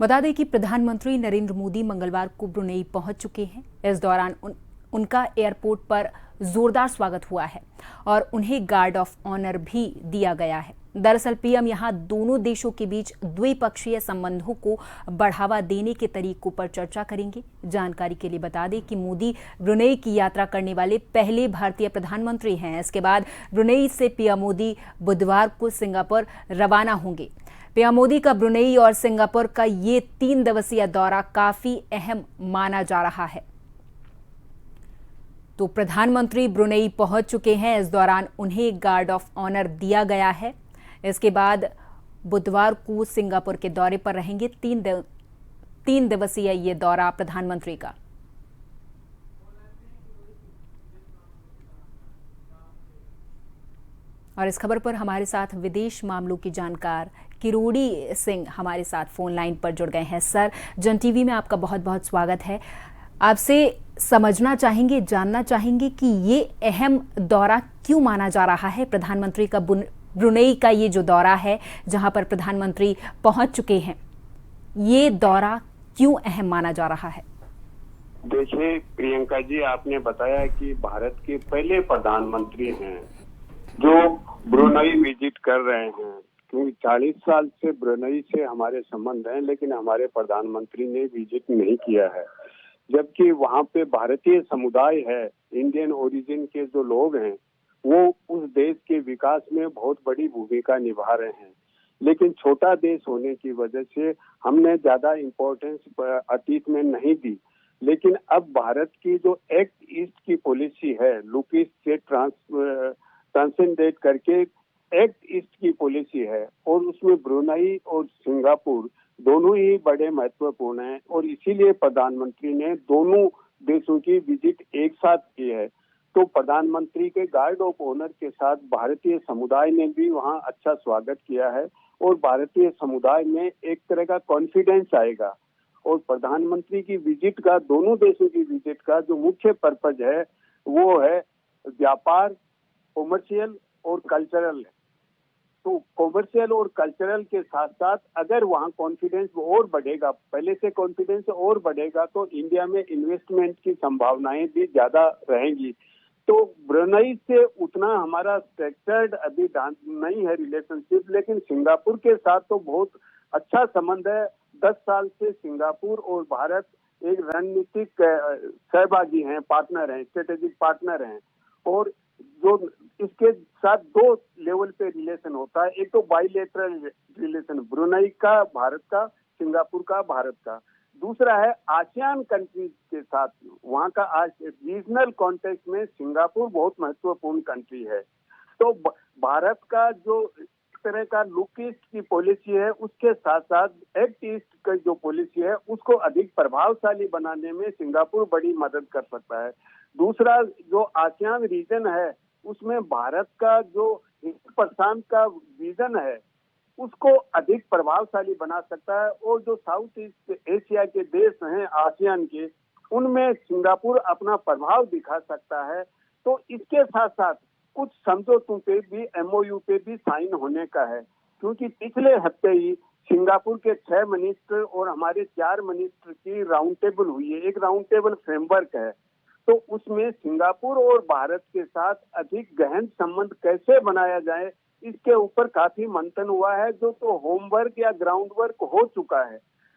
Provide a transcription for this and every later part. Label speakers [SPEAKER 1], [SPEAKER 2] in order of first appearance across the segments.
[SPEAKER 1] बता दें कि प्रधानमंत्री नरेंद्र मोदी मंगलवार को ब्रुनेई पहुंच चुके हैं। इस दौरान उनका एयरपोर्ट पर जोरदार स्वागत हुआ है और उन्हें गार्ड ऑफ ऑनर भी दिया गया है। दरअसल पीएम यहां दोनों देशों के बीच द्विपक्षीय संबंधों को बढ़ावा देने के तरीकों पर चर्चा करेंगे। जानकारी के लिए बता दें कि मोदी ब्रुनेई की यात्रा करने वाले पहले भारतीय प्रधानमंत्री हैं। इसके बाद ब्रुनेई से पीएम मोदी बुधवार को सिंगापुर रवाना होंगे। पीएम मोदी का ब्रुनेई और सिंगापुर का ये 3 दिवसीय दौरा काफी अहम माना जा रहा है। तो प्रधानमंत्री ब्रुनेई पहुंच चुके हैं। इस दौरान उन्हें गार्ड ऑफ ऑनर दिया गया है। इसके बाद बुधवार को सिंगापुर के दौरे पर रहेंगे। 3 दिवसीय ये दौरा प्रधानमंत्री का। और इस खबर पर हमारे साथ विदेश मामलों की जानकार किरोड़ी सिंह हमारे साथ फोन लाइन पर जुड़ गए हैं। सर, जन टीवी में आपका बहुत बहुत स्वागत है। आपसे समझना चाहेंगे, जानना चाहेंगे कि ये अहम दौरा क्यों माना जा रहा है। प्रधानमंत्री का ब्रुनेई का ये जो दौरा है, जहां पर प्रधानमंत्री पहुंच चुके हैं, ये दौरा क्यों अहम माना जा रहा है?
[SPEAKER 2] देखिए प्रियंका जी, आपने बताया कि भारत के पहले प्रधानमंत्री हैं जो ब्रुनेई विजिट कर रहे हैं, क्योंकि 40 साल से ब्रुनेई से हमारे संबंध हैं, लेकिन हमारे प्रधानमंत्री ने विजिट नहीं किया है। जबकि वहाँ पे भारतीय समुदाय है, इंडियन ओरिजिन के जो लोग हैं, वो उस देश के विकास में बहुत बड़ी भूमिका निभा रहे हैं। लेकिन छोटा देश होने की वजह से हमने ज्यादा इम्पोर्टेंस अतीत में नहीं दी। लेकिन अब भारत की जो एक्ट ईस्ट की पॉलिसी है, लुक ईस्ट से ट्रांसेंडेट करके एक्ट ईस्ट की पॉलिसी है, और उसमें ब्रुनेई और सिंगापुर दोनों ही बड़े महत्वपूर्ण हैं, और इसीलिए प्रधानमंत्री ने दोनों देशों की विजिट एक साथ की है। तो प्रधानमंत्री के गार्ड ऑफ ऑनर के साथ भारतीय समुदाय ने भी वहां अच्छा स्वागत किया है, और भारतीय समुदाय में एक तरह का कॉन्फिडेंस आएगा। और प्रधानमंत्री की विजिट का, दोनों देशों की विजिट का जो मुख्य पर्पज है वो है व्यापार, कॉमर्शियल और कल्चरल है। तो कॉमर्शियल और कल्चरल के साथ साथ अगर वहाँ कॉन्फिडेंस और बढ़ेगा, पहले से कॉन्फिडेंस और बढ़ेगा, तो इंडिया में इन्वेस्टमेंट की संभावनाएं भी ज्यादा रहेंगी। तो ब्रुनेई से उतना हमारा स्ट्रक्चर्ड अभी नहीं है रिलेशनशिप, लेकिन सिंगापुर के साथ तो बहुत अच्छा संबंध है। 10 साल से सिंगापुर और भारत एक रणनीतिक सहभागी हैं, पार्टनर हैं, स्ट्रेटेजिक पार्टनर हैं। और जो इसके साथ 2 लेवल पे रिलेशन होता है, एक तो बाइलेटरल रिलेशन ब्रुनेई का भारत का, सिंगापुर का भारत का। दूसरा है आसियान कंट्रीज के साथ, वहाँ का आज रीजनल कॉन्टेक्स्ट में सिंगापुर बहुत महत्वपूर्ण कंट्री है। तो भारत का जो इस तरह का लुक ईस्ट की पॉलिसी है, उसके साथ साथ एक्ट ईस्ट की जो पॉलिसी है उसको अधिक प्रभावशाली बनाने में सिंगापुर बड़ी मदद कर सकता है। दूसरा, जो आसियान रीजन है उसमें भारत का जो हिंद प्रशांत का विजन है उसको अधिक प्रभावशाली बना सकता है, और जो साउथ ईस्ट एशिया के देश हैं आसियान के, उनमें सिंगापुर अपना प्रभाव दिखा सकता है। तो इसके साथ साथ कुछ समझौतों पे भी, एमओयू पे भी साइन होने का है, क्योंकि पिछले हफ्ते ही सिंगापुर के 6 मिनिस्टर और हमारे 4 मिनिस्टर की राउंड टेबल हुई है। एक राउंड टेबल फ्रेमवर्क है, तो उसमें सिंगापुर और भारत के साथ अधिक गहन संबंध कैसे बनाया जाए, इसके ऊपर काफी मंथन हुआ है, जो तो होमवर्क या ग्राउंड वर्क हो चुका है।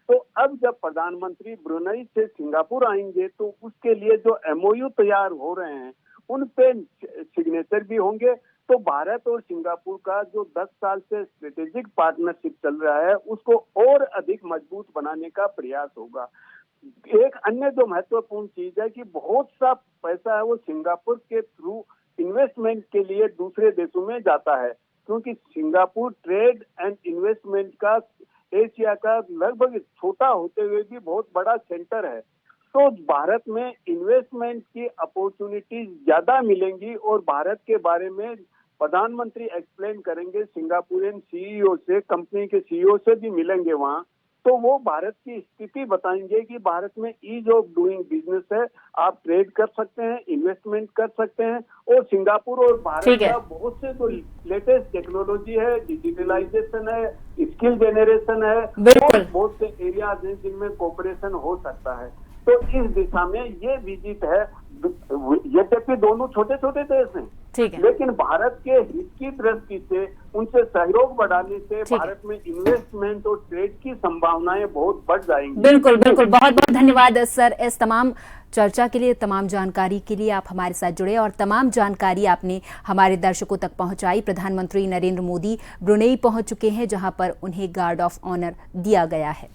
[SPEAKER 2] तो अब जब प्रधानमंत्री ब्रुनेई से सिंगापुर आएंगे तो उसके लिए जो एमओयू तैयार हो रहे हैं उन पे सिग्नेचर भी होंगे। तो भारत और सिंगापुर का जो 10 साल से स्ट्रेटेजिक पार्टनरशिप चल रहा है उसको और अधिक मजबूत बनाने का प्रयास होगा। एक अन्य जो महत्वपूर्ण चीज है कि बहुत सा पैसा है वो सिंगापुर के थ्रू इन्वेस्टमेंट के लिए दूसरे देशों में जाता है, क्योंकि सिंगापुर ट्रेड एंड इन्वेस्टमेंट का एशिया का लगभग छोटा होते हुए भी बहुत बड़ा सेंटर है। तो भारत में इन्वेस्टमेंट की अपॉर्चुनिटीज ज्यादा मिलेंगी, और भारत के बारे में प्रधानमंत्री एक्सप्लेन करेंगे। सिंगापुरियन सीईओ से, कंपनी के सीईओ से भी मिलेंगे वहाँ, तो वो भारत की स्थिति बताएंगे कि भारत में ईज ऑफ डूइंग बिजनेस है, आप ट्रेड कर सकते हैं, इन्वेस्टमेंट कर सकते हैं। और सिंगापुर और भारत
[SPEAKER 1] ठीक है।
[SPEAKER 2] का बहुत से जो लेटेस्ट टेक्नोलॉजी है, डिजिटलाइजेशन है, स्किल जनरेशन है,
[SPEAKER 1] बिल्कुल।
[SPEAKER 2] और बहुत से एरियाज हैं जिनमें कोऑपरेशन हो सकता है। तो इस दिशा में ये विजिट है। यद्यपि दोनों छोटे छोटे देश हैं,
[SPEAKER 1] ठीक है।
[SPEAKER 2] लेकिन भारत के हित की दृष्टि से उनसे सहयोग बढ़ाने से
[SPEAKER 1] ठीक है।
[SPEAKER 2] भारत में इन्वेस्टमेंट और ट्रेड की संभावनाएं बहुत बढ़ जाएंगी।
[SPEAKER 1] बिल्कुल बिल्कुल, बहुत बहुत धन्यवाद सर इस तमाम चर्चा के लिए, तमाम जानकारी के लिए। आप हमारे साथ जुड़े और तमाम जानकारी आपने हमारे दर्शकों तक पहुंचाई। प्रधानमंत्री नरेंद्र मोदी ब्रुनेई पहुंच चुके हैं, जहां पर उन्हें गार्ड ऑफ ऑनर दिया गया है।